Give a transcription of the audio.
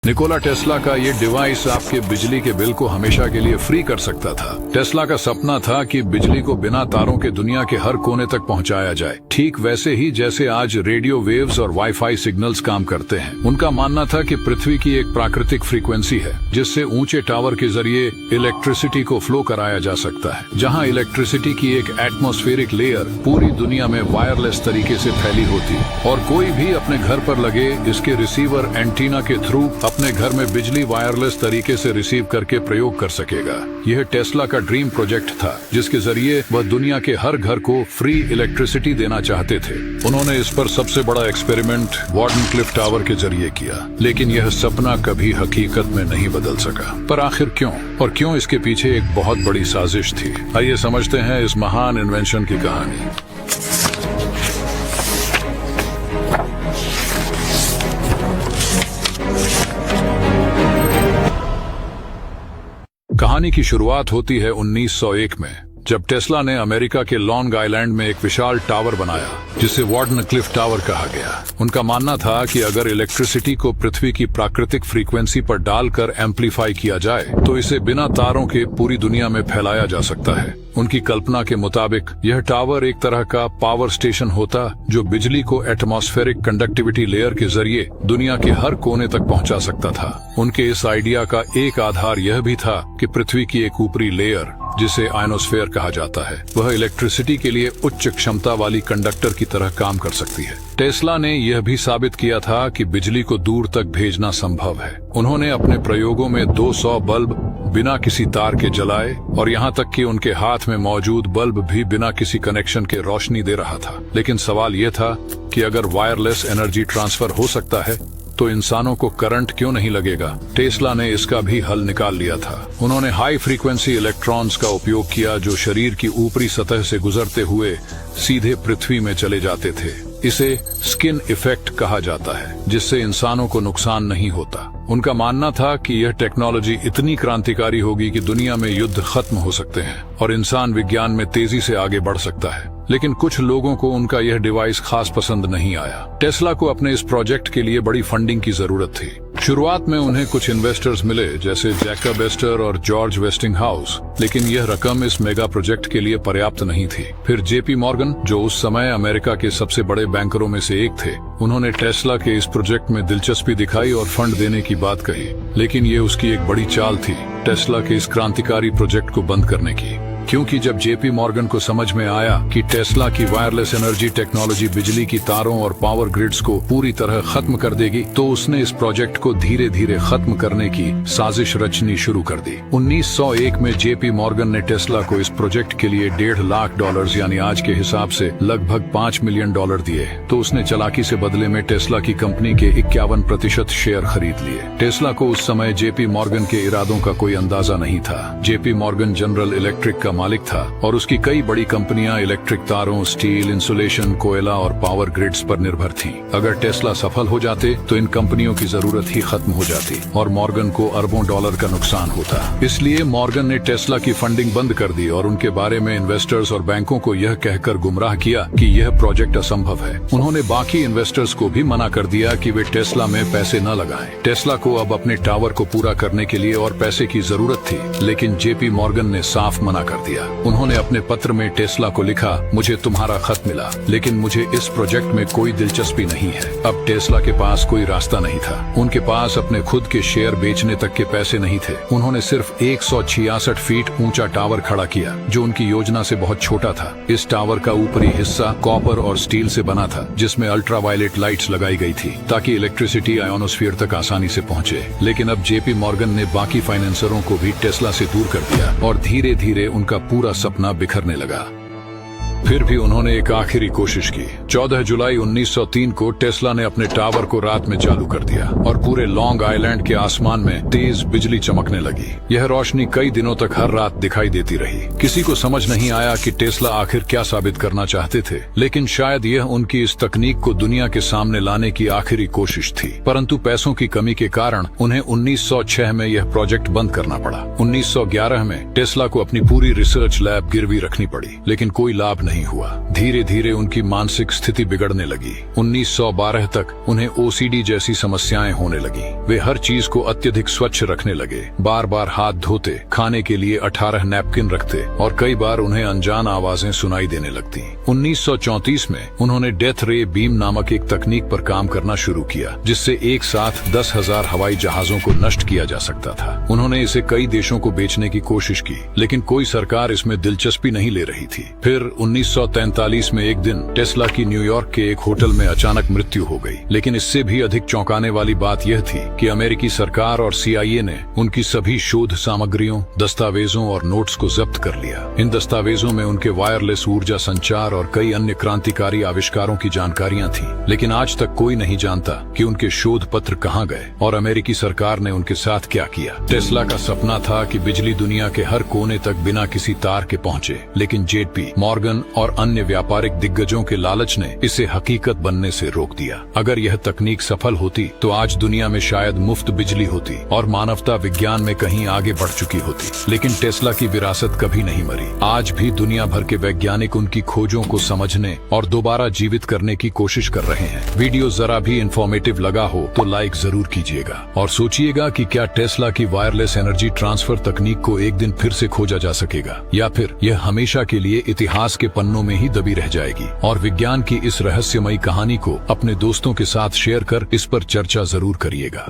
Nikola Tesla का ये device आपके बिजली के बिल को हमेशा के लिए फ्री कर सकता था। टेस्ला का सपना था कि बिजली को बिना तारों के दुनिया के हर कोने तक पहुंचाया जाए, ठीक वैसे ही जैसे आज रेडियो वेव्स और वाईफाई सिग्नल्स काम करते हैं। उनका मानना था कि पृथ्वी की एक प्राकृतिक फ्रीक्वेंसी है जिससे ऊंचे टावर के जरिए इलेक्ट्रिसिटी को फ्लो कराया जा सकता है। जहां इलेक्ट्रिसिटी की एक एटमॉस्फेरिक लेयर पूरी दुनिया में वायरलेस तरीके से फैली होती और कोई भी अपने घर पर लगे इसके रिसीवर एंटीना के थ्रू अपने घर में बिजली वायरलेस तरीके से रिसीव करके प्रयोग कर सकेगा। यह टेस्ला का ड्रीम प्रोजेक्ट था जिसके जरिए वह दुनिया के हर घर को फ्री इलेक्ट्रिसिटी देना चाहते थे। उन्होंने इस पर सबसे बड़ा एक्सपेरिमेंट वार्डनक्लिफ टावर के जरिए किया, लेकिन यह सपना कभी हकीकत में नहीं बदल सका। पर आखिर क्यों, और क्यों इसके पीछे एक बहुत बड़ी साजिश थी? आइए समझते हैं इस महान इन्वेंशन की कहानी। कहानी की शुरुआत होती है 1901 में, जब टेस्ला ने अमेरिका के लॉन्ग आइलैंड में एक विशाल टावर बनाया जिसे वार्डनक्लिफ टावर कहा गया। उनका मानना था कि अगर इलेक्ट्रिसिटी को पृथ्वी की प्राकृतिक फ्रीक्वेंसी पर डालकर एम्पलीफाई किया जाए तो इसे बिना तारों के पूरी दुनिया में फैलाया जा सकता है। उनकी कल्पना के मुताबिक यह टावर एक तरह का पावर स्टेशन होता जो बिजली को एटमॉस्फेरिक कंडक्टिविटी लेयर के जरिए दुनिया के हर कोने तक पहुंचा सकता था। उनके इस आइडिया का एक आधार यह भी था कि पृथ्वी की एक ऊपरी लेयर जिसे आयनोस्फेयर कहा जाता है वह इलेक्ट्रिसिटी के लिए उच्च क्षमता वाली कंडक्टर की तरह काम कर सकती है। टेस्ला ने यह भी साबित किया था कि बिजली को दूर तक भेजना संभव है। उन्होंने अपने प्रयोगों में 200 बल्ब बिना किसी तार के जलाए और यहाँ तक कि उनके हाथ में मौजूद बल्ब भी बिना किसी कनेक्शन के रोशनी दे रहा था। लेकिन सवाल यह था कि अगर वायरलेस एनर्जी ट्रांसफर हो सकता है तो इंसानों को करंट क्यों नहीं लगेगा? टेस्ला ने इसका भी हल निकाल लिया था। उन्होंने हाई फ्रीक्वेंसी इलेक्ट्रॉन्स का उपयोग किया जो शरीर की ऊपरी सतह से गुजरते हुए सीधे पृथ्वी में चले जाते थे। इसे स्किन इफेक्ट कहा जाता है, जिससे इंसानों को नुकसान नहीं होता। उनका मानना था कि यह टेक्नोलॉजी इतनी क्रांतिकारी होगी कि दुनिया में युद्ध खत्म हो सकते हैं और इंसान विज्ञान में तेजी से आगे बढ़ सकता है। लेकिन कुछ लोगों को उनका यह डिवाइस खास पसंद नहीं आया। टेस्ला को अपने इस प्रोजेक्ट के लिए बड़ी फंडिंग की जरूरत थी। शुरुआत में उन्हें कुछ इन्वेस्टर्स मिले जैसे जैकब एस्टर और जॉर्ज वेस्टिंगहाउस, लेकिन यह रकम इस मेगा प्रोजेक्ट के लिए पर्याप्त नहीं थी। फिर जेपी मॉर्गन, जो उस समय अमेरिका के सबसे बड़े बैंकरों में से एक थे, उन्होंने टेस्ला के इस प्रोजेक्ट में दिलचस्पी दिखाई और फंड देने की बात कही। लेकिन ये उसकी एक बड़ी चाल थी टेस्ला के इस क्रांतिकारी प्रोजेक्ट को बंद करने की, क्योंकि जब जेपी मॉर्गन को समझ में आया कि टेस्ला की वायरलेस एनर्जी टेक्नोलॉजी बिजली की तारों और पावर ग्रिड्स को पूरी तरह खत्म कर देगी, तो उसने इस प्रोजेक्ट को धीरे धीरे खत्म करने की साजिश रचनी शुरू कर दी। 1901 में जेपी मॉर्गन ने टेस्ला को इस प्रोजेक्ट के लिए $1.5 लाख यानी आज के हिसाब से लगभग $5 मिलियन दिए। तो उसने चालाकी से बदले में टेस्ला की कंपनी के 51% शेयर खरीद लिए। टेस्ला को उस समय जेपी मॉर्गन के इरादों का कोई अंदाजा नहीं था। जेपी मॉर्गन जनरल इलेक्ट्रिक का मालिक था और उसकी कई बड़ी कंपनियां इलेक्ट्रिक तारों, स्टील, इंसुलेशन, कोयला और पावर ग्रिड्स पर निर्भर थीं। अगर टेस्ला सफल हो जाते तो इन कंपनियों की जरूरत ही खत्म हो जाती और मॉर्गन को अरबों डॉलर का नुकसान होता। इसलिए मॉर्गन ने टेस्ला की फंडिंग बंद कर दी और उनके बारे में इन्वेस्टर्स और बैंकों को यह कहकर गुमराह किया कि यह प्रोजेक्ट असंभव है। उन्होंने बाकी इन्वेस्टर्स को भी मना कर दिया कि वे टेस्ला में पैसे न लगाएं। टेस्ला को अब अपने टावर को पूरा करने के लिए और पैसे की जरूरत थी, लेकिन जेपी मॉर्गन ने साफ मना कर दिया। उन्होंने अपने पत्र में टेस्ला को लिखा, मुझे तुम्हारा खत मिला, लेकिन मुझे इस प्रोजेक्ट में कोई दिलचस्पी नहीं है। अब टेस्ला के पास कोई रास्ता नहीं था। उनके पास अपने खुद के शेयर बेचने तक के पैसे नहीं थे। उन्होंने सिर्फ 166 फीट ऊंचा टावर खड़ा किया जो उनकी योजना से बहुत छोटा था। इस टावर का ऊपरी हिस्सा कॉपर और स्टील से बना था, जिसमें अल्ट्रावायलेट लाइट्स लगाई गई थी ताकि इलेक्ट्रिसिटी आयोनोस्फीयर तक आसानी से पहुंचे। लेकिन अब जेपी मॉर्गन ने बाकी फाइनेंसरों को भी टेस्ला से दूर कर दिया और धीरे धीरे उनका पूरा सपना बिखरने लगा। फिर भी उन्होंने एक आखिरी कोशिश की। 14 जुलाई 1903 को टेस्ला ने अपने टावर को रात में चालू कर दिया और पूरे लॉन्ग आइलैंड के आसमान में तेज बिजली चमकने लगी। यह रोशनी कई दिनों तक हर रात दिखाई देती रही। किसी को समझ नहीं आया कि टेस्ला आखिर क्या साबित करना चाहते थे, लेकिन शायद यह उनकी इस तकनीक को दुनिया के सामने लाने की आखिरी कोशिश थी। परंतु पैसों की कमी के कारण उन्हें 1906 में यह प्रोजेक्ट बंद करना पड़ा। 1911 में टेस्ला को अपनी पूरी रिसर्च लैब गिरवी रखनी पड़ी, लेकिन कोई लाभ नहीं नहीं हुआ। धीरे धीरे उनकी मानसिक स्थिति बिगड़ने लगी। 1912 तक उन्हें ओसीडी जैसी समस्याएं होने लगी। वे हर चीज को अत्यधिक स्वच्छ रखने लगे, बार बार हाथ धोते, खाने के लिए 18 नैपकिन रखते और कई बार उन्हें अनजान आवाजें सुनाई देने लगती। 1934 में उन्होंने डेथ रे बीम नामक एक तकनीक पर काम करना शुरू किया, जिससे एक साथ 10,000 हवाई जहाजों को नष्ट किया जा सकता था। उन्होंने इसे कई देशों को बेचने की कोशिश की, लेकिन कोई सरकार इसमें दिलचस्पी नहीं ले रही थी। फिर 1943 में एक दिन टेस्ला की न्यूयॉर्क के एक होटल में अचानक मृत्यु हो गई। लेकिन इससे भी अधिक चौंकाने वाली बात यह थी कि अमेरिकी सरकार और CIA ने उनकी सभी शोध सामग्रियों, दस्तावेजों और नोट्स को जब्त कर लिया। इन दस्तावेजों में उनके वायरलेस ऊर्जा संचार और कई अन्य क्रांतिकारी आविष्कारों की जानकारियां थीं। लेकिन आज तक कोई नहीं जानता कि उनके शोध पत्र कहां गए और अमेरिकी सरकार ने उनके साथ क्या किया। टेस्ला का सपना था कि बिजली दुनिया के हर कोने तक बिना किसी तार के पहुंचे, लेकिन JP मॉर्गन और अन्य व्यापारिक दिग्गजों के लालच ने इसे हकीकत बनने से रोक दिया। अगर यह तकनीक सफल होती तो आज दुनिया में शायद मुफ्त बिजली होती और मानवता विज्ञान में कहीं आगे बढ़ चुकी होती। लेकिन टेस्ला की विरासत कभी नहीं मरी। आज भी दुनिया भर के वैज्ञानिक उनकी खोजों को समझने और दोबारा जीवित करने की कोशिश कर रहे हैं। वीडियो जरा भी इंफॉर्मेटिव लगा हो तो लाइक जरूर कीजिएगा और सोचिएगा कि क्या टेस्ला की वायरलेस एनर्जी ट्रांसफर तकनीक को एक दिन फिर से खोजा जा सकेगा, या फिर यह हमेशा के लिए इतिहास के पन्नों में ही दबी रह जाएगी। और विज्ञान की इस रहस्यमयी कहानी को अपने दोस्तों के साथ शेयर कर इस पर चर्चा जरूर करिएगा।